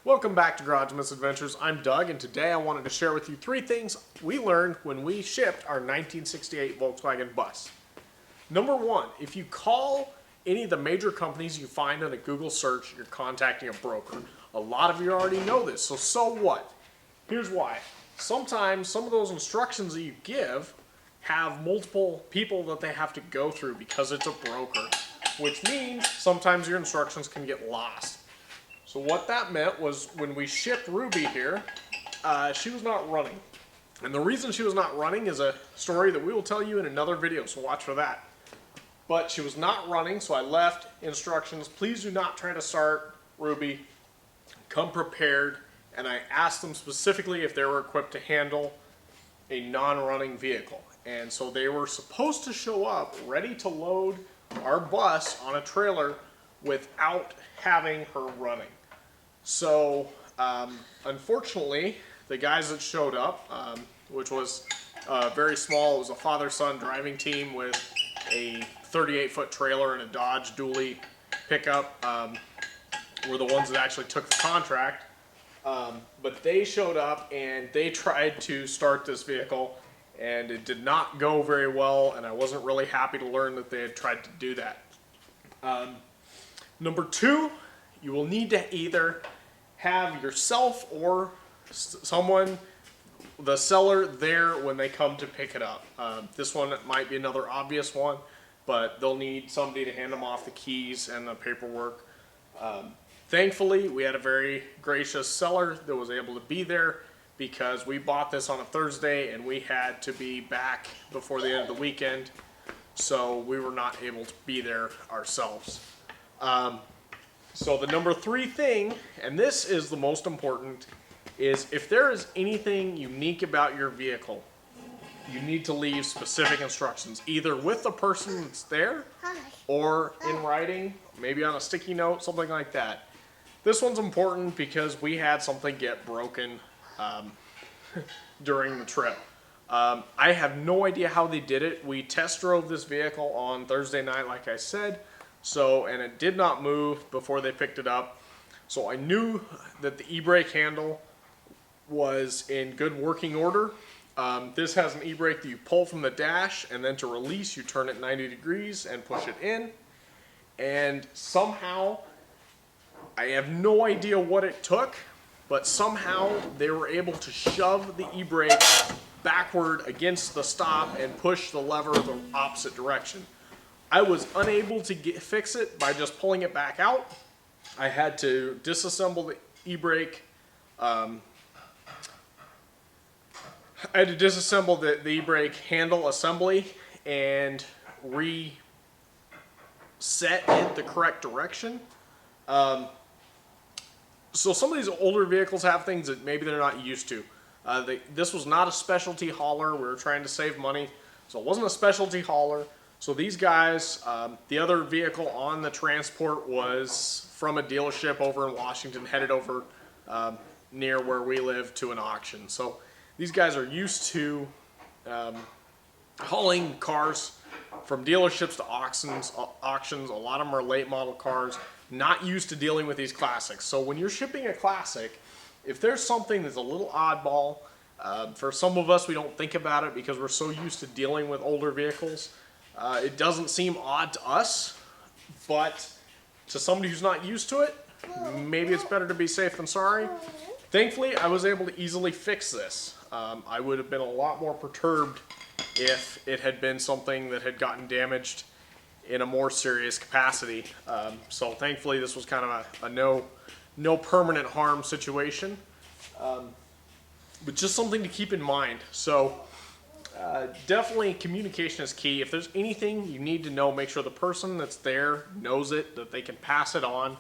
Welcome back to Garage Misadventures. I'm Doug, and today I wanted to share with you 3 things we learned when we shipped our 1968 Volkswagen bus. Number 1, if you call any of the major companies you find on a Google search, you're contacting a broker. A lot of you already know this, so what? Here's why. Sometimes some of those instructions that you give have multiple people that they have to go through because it's a broker, which means sometimes your instructions can get lost. So what that meant was when we shipped Ruby here, she was not running. And the reason she was not running is a story that we will tell you in another video, so watch for that. But she was not running, so I left instructions. Please do not try to start Ruby. Come prepared. And I asked them specifically if they were equipped to handle a non-running vehicle. And so they were supposed to show up ready to load our bus on a trailer without having her running. So unfortunately, the guys that showed up, which was very small, it was a father-son driving team with a 38-foot trailer and a Dodge dually pickup, were the ones that actually took the contract. But they showed up and they tried to start this vehicle, and it did not go very well, and I wasn't really happy to learn that they had tried to do that. Number 2, you will need to either have yourself or someone, the seller, there when they come to pick it up. This one might be another obvious one, but they'll need somebody to hand them off the keys and the paperwork. Thankfully, we had a very gracious seller that was able to be there because we bought this on a Thursday and we had to be back before the end of the weekend, so we were not able to be there ourselves. So the number 3 thing, and this is the most important, is if there is anything unique about your vehicle, you need to leave specific instructions, either with the person that's there or in writing, maybe on a sticky note, something like that. This one's important because we had something get broken during the trip. I have no idea how they did it. We test drove this vehicle on Thursday night, like I said, and it did not move before they picked it up. So I knew that the e-brake handle was in good working order. This has an e-brake that you pull from the dash, and then to release you turn it 90 degrees and push it in. And somehow, I have no idea what it took, but somehow they were able to shove the e-brake backward against the stop and push the lever the opposite direction. I was unable to fix it by just pulling it back out. I had to disassemble the e-brake. I had to disassemble the e-brake handle assembly and reset it the correct direction. So some of these older vehicles have things that maybe they're not used to. This was not a specialty hauler. We were trying to save money, so it wasn't a specialty hauler. So these guys, the other vehicle on the transport was from a dealership over in Washington, headed over near where we live to an auction. So these guys are used to hauling cars from dealerships to auctions. A lot of them are late model cars, not used to dealing with these classics. So when you're shipping a classic, if there's something that's a little oddball, for some of us, we don't think about it because we're so used to dealing with older vehicles. It doesn't seem odd to us, but to somebody who's not used to it, maybe it's better to be safe than sorry. Thankfully, I was able to easily fix this. I would have been a lot more perturbed if it had been something that had gotten damaged in a more serious capacity. So thankfully, this was kind of a no permanent harm situation, but just something to keep in mind. So definitely communication is key. If there's anything you need to know, make sure the person that's there knows it, that they can pass it on,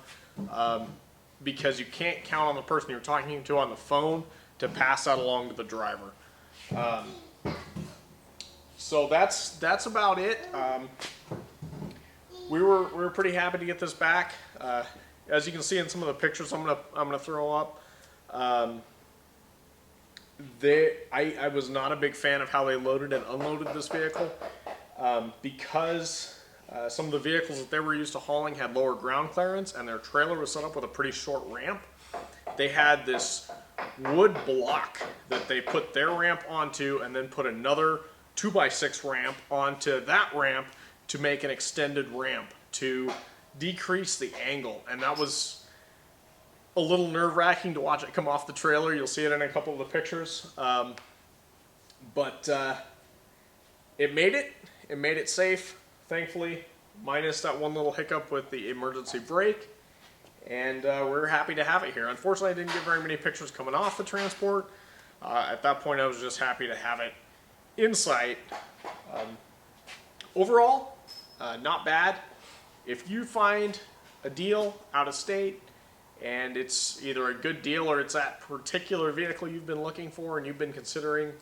because you can't count on the person you're talking to on the phone to pass that along to the driver. So that's about it. We were pretty happy to get this back. As you can see in some of the pictures I'm gonna throw up, I was not a big fan of how they loaded and unloaded this vehicle, because some of the vehicles that they were used to hauling had lower ground clearance, and their trailer was set up with a pretty short ramp. they had this wood block that they put their ramp onto and then put another 2x6 ramp onto that ramp to make an extended ramp to decrease the angle. And that was a little nerve-wracking to watch it come off the trailer. You'll see it in a couple of the pictures. But it made it. It made it safe, thankfully, minus that one little hiccup with the emergency brake. And we're happy to have it here. Unfortunately, I didn't get very many pictures coming off the transport. At that point, I was just happy to have it in sight. Overall, not bad. If you find a deal out of state and it's either a good deal or it's that particular vehicle you've been looking for and you've been considering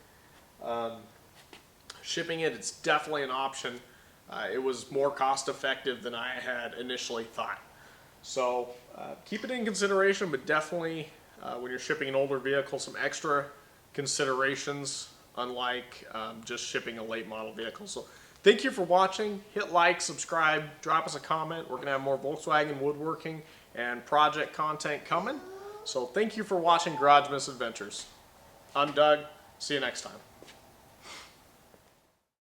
shipping it, it's definitely an option. It was more cost effective than I had initially thought. So keep it in consideration, but definitely when you're shipping an older vehicle, some extra considerations, unlike just shipping a late model vehicle. So thank you for watching. Hit like, subscribe, drop us a comment. We're going to have more Volkswagen woodworking and project content coming. So thank you for watching Garage Misadventures. I'm Doug. See you next time.